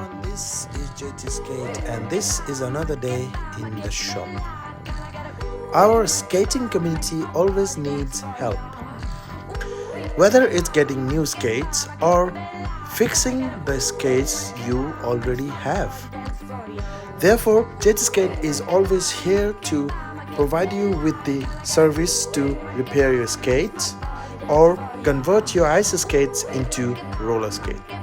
everyone, this is JT Skate and this is another day in the shop. Our skating community always needs help. Whether it's getting new skates or fixing the skates you already have. Therefore, JT Skate is always here to provide you with the service to repair your skates or convert your ice skates into roller skate.